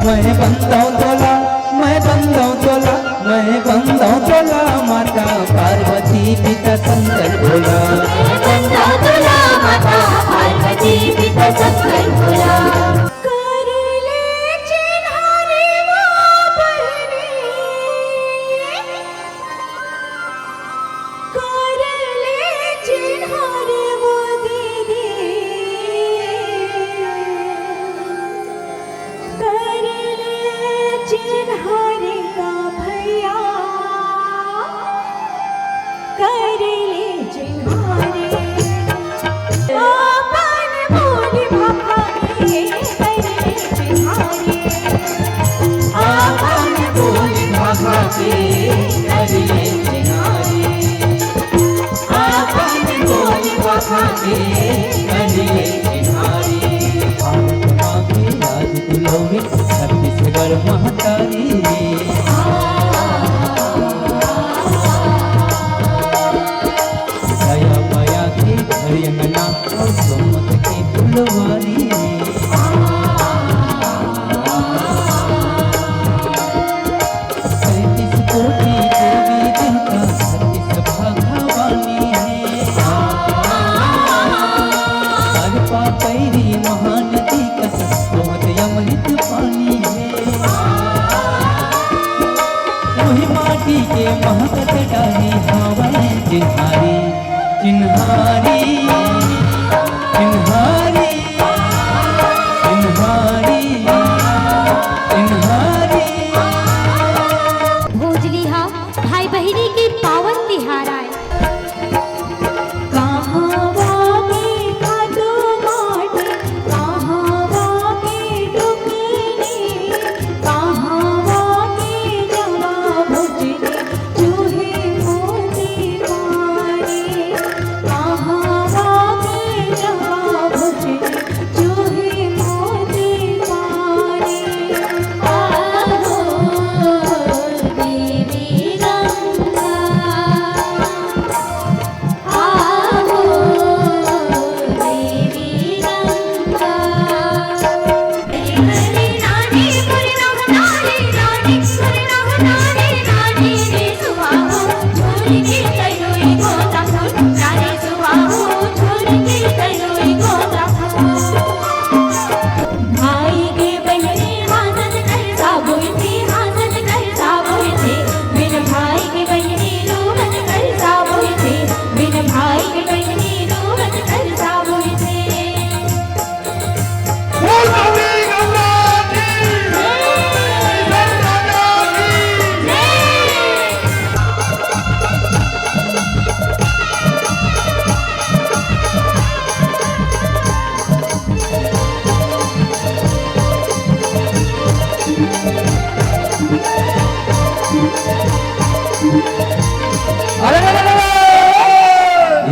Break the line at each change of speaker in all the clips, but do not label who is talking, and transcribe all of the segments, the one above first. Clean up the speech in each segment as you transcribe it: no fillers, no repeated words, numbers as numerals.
मैं बंदाऊं तोला, मैं बंदाऊं तोला, मैं बंदाऊं तोला, माता पार्वती पिता शंकर भोला।
बंदाऊं तोला माता पार्वती पिता शंकर भोला।
छत्तीसगढ़ महतारी दया माया की हरियंगना और सोमत की फुलवारी। महानदी का बहुत अमृत पानी है, वही माटी के महकत डाली हवाएं चिन्हारी चिन्हारी चिन्हारी चिन्हारी चिन्हारी।
भोजलिहा भाई बहिनी की पावन तिहार आए।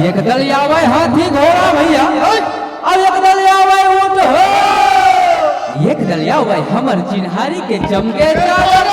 एक दल आवे हाथी घोड़ा भैया, और एक दल आवे ऊंट हो, एक दल आवे हमर चिन्हारी के चमके चादर।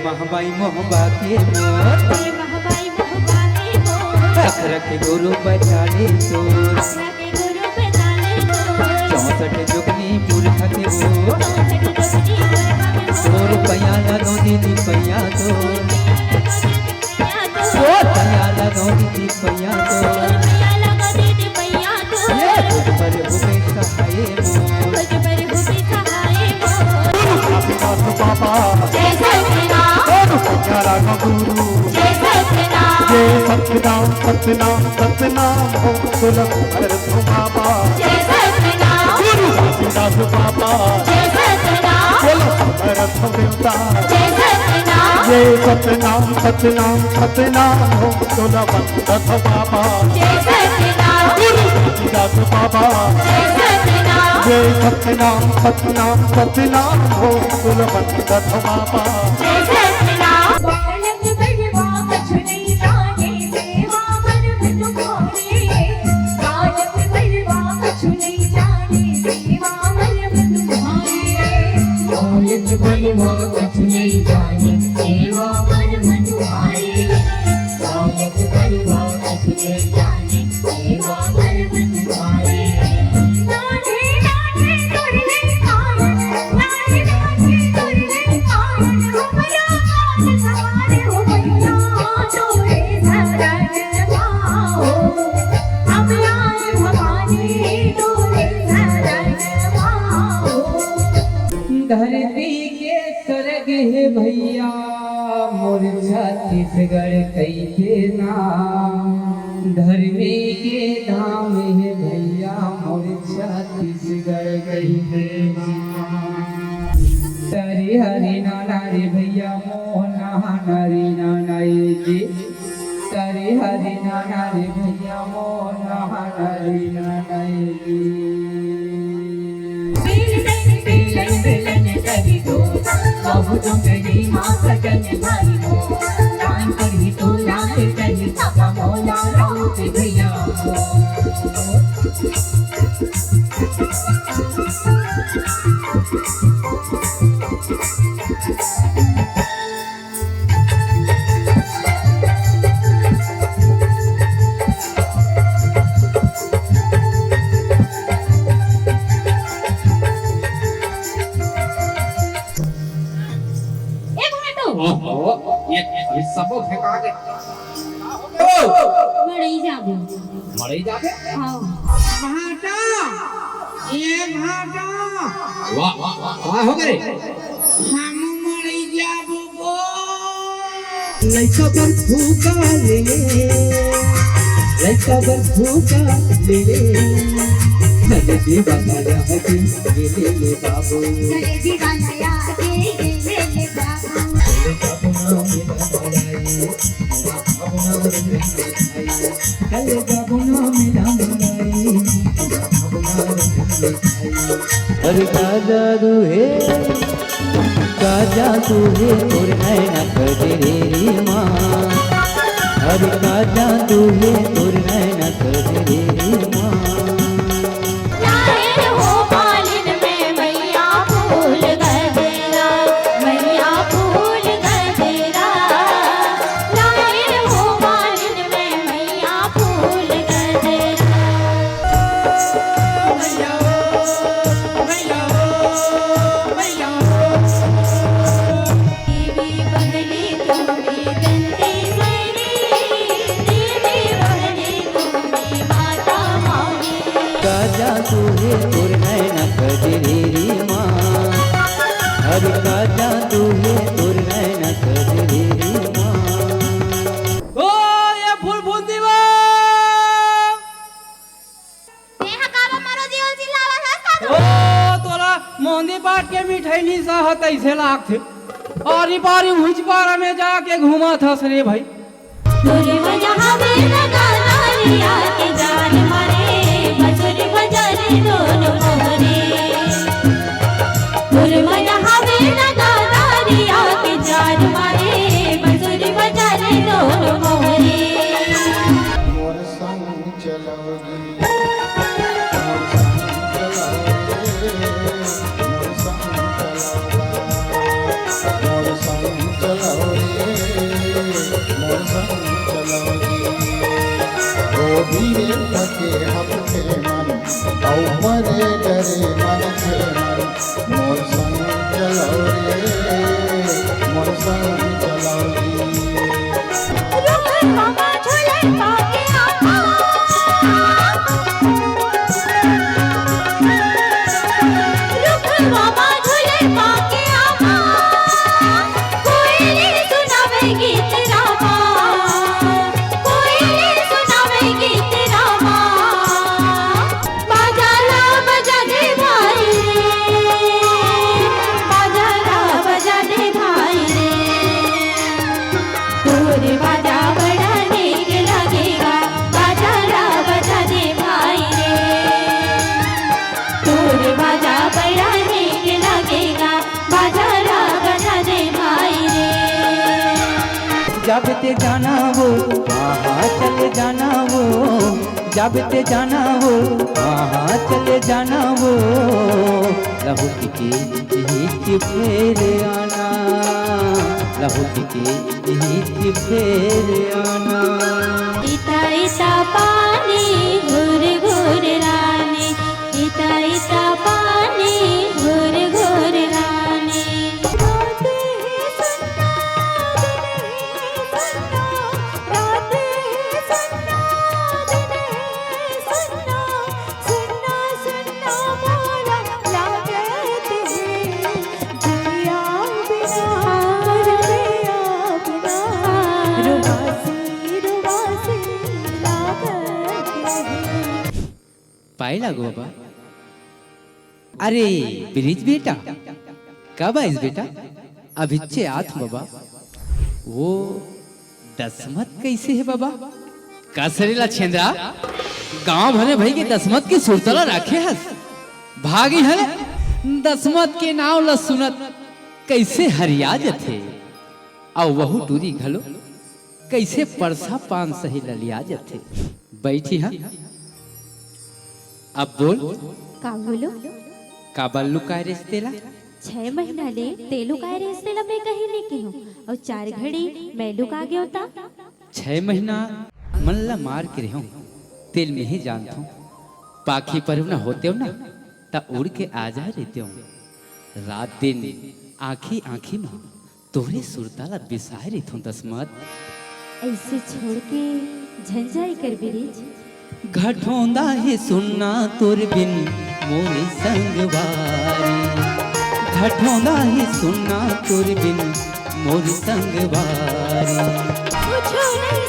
महबाई मोहबा के मोर, रख गुरु बचाले तोर, 64 जुगनी पुरख के वो
गुरु
जय सतनाम
जय सतनाम सतनाम सतनाम हो सुलभ भरत बाबा
जय सतनाम
गुरु घासीदास बाबा
जय सतनाम
सुलभ भरत देवता
जय सतनाम
जय सतनाम सतनाम सतनाम हो सुलभ भरत बाबा
जय सतनाम
गुरु घासीदास बाबा
जय सतनाम
जय सतनाम सतनाम सतनाम हो सुलभ भरत बाबा
जय सतनाम बालक बलवा कछु नहीं जाने सेवा मर्म तुम्हारे बालक बलवा कछु नहीं जाने सेवा मर्म तुम्हारे बालक बलवा कछु नहीं जाने सेवा मर्म तुम्हारे बालक बलवा कछु नहीं जाने सेवा मर्म तुम्हारे नाथे नाथे तुरले आवन नाथे नाथे तुरले आवन हमरा हाथ सवार हो भैया तोरे शरण पाओ हम यार भवानी तोरे शरण पाओ
धरती के स्वर्ग है भैया मोर छत्तीसगढ़ कैसे नाम धर्मी के धाम है भैया मोर छत्तीसगढ़ कैसे नाम तरी हरि नाना रे भैया मोहना हरी नाना जी तरी हरि नाना रे भैया मोहना हरी नाना जी
बिलन बिलन करी दो बाबू जंगली मां सजन भाई हो दान करी तो लाख करी सभा मौला राउत भैया
ये सब फेंका के
मरई जाबो
मरे जाके
हां
भाटा ये भाटा वाह वाह वाह हो गए हम मरे जाबो गो लइका पर भूखा ले लइका पर भूखा ले चले दीवाना के ले बाबू
चले दीवाना के ले बाबू
अरे का जादू है तोर नैना कजरेरी माँ अरे का जादू है तोर नैना कजरेरी माँ
लाए हो पालन में मैया फूल गजरा मैया फूल गजरा लाए हो पालन में मैया फूल गजरा देवी बहने तुम्हें गंदी सरी देवी बहने तुम्हें माता माई
का जादू है तोर नैना कजरेरी माँ अरे का जादू है तोर नैना कजरेरी माँ ओ ये फूल फूल दीवा
देहा कावा मारो जीवन चिल्लावा हंसा
ओ तोरा मोंदी पाट के मिठाई नहीं सहत ऐसे लागथे और ई पारी हुच पारा में जाके घुमा था रे भाई
तोरे वजह में लगा नारिया के जान मारे बजरे बजरे दोनों मोहरे तोरे वजह में लगा नारिया के जान मारे बजरे बजरे दोनों मोहरे
मोर संग चलोगी मोर संग चलोगी ओ भीरे थके हपके मन औ मरे डरे मन थे मन मोर संग चलोगी मोर संग चलोगी
रुक मामा झूले पाके आमा रुक मामा झूले पाके आमा कोयली सुनावे गीत
जाबते जाना वो हाँ चले जाना वो, जाबते जाना वो हाँ चले जाना वो, लहू के हिच फेर आना, लहू के हिच फेर आना।
इता इता पानी घुर घुर रानी, इता इता पानी घुर घुर रानी। रात है सन्ना दिन है सन्ना, रात है सन्ना दिन है सन्ना, सन्ना सन्ना मोला लागत है, जिया बिना रतिया बिना, रुबासी रुबासी लागत है।
पाए लागो बाबा। अरे ब्रिज बेटा, कब आइस बेटा? अभिच्चे आथ बाबा। वो दसमत कैसे है बाबा? का सरेला छेंद्रा गांव भरे भाई के दसमत के सुरतला राखे हस, भागी है दसमत के नाव ल सुनत कैसे हरिया जथे, और वहु टूरी घलो कैसे परसा पान सही ललिया जथे। बैठी हा, अब बोल
का बोलो?
का बल्लू का रिश्तेला?
6 महीना ले तेलू का रिश्तेला मैं कहीं नहीं की हूँ, और 4 घड़ी मैं लुका गया होता।
6 महीना मल्ला मार के रहो, तेल में ही जानता हूँ, पाखी पर ना होते हो ना ता उड़ के आ जा रहते हो, रात दिन आँखी आँखी में तोरे सुरताला बिसाए रहते हूँ दसमत।
ऐसे छोड़ के झंझाई कर बिरिज,
घटोंदा ही सुनना तुर बिन मोरी संगवारी, घटोंदा ही सुनना तुर बिन मोरी संगवारी।
मुझे नहीं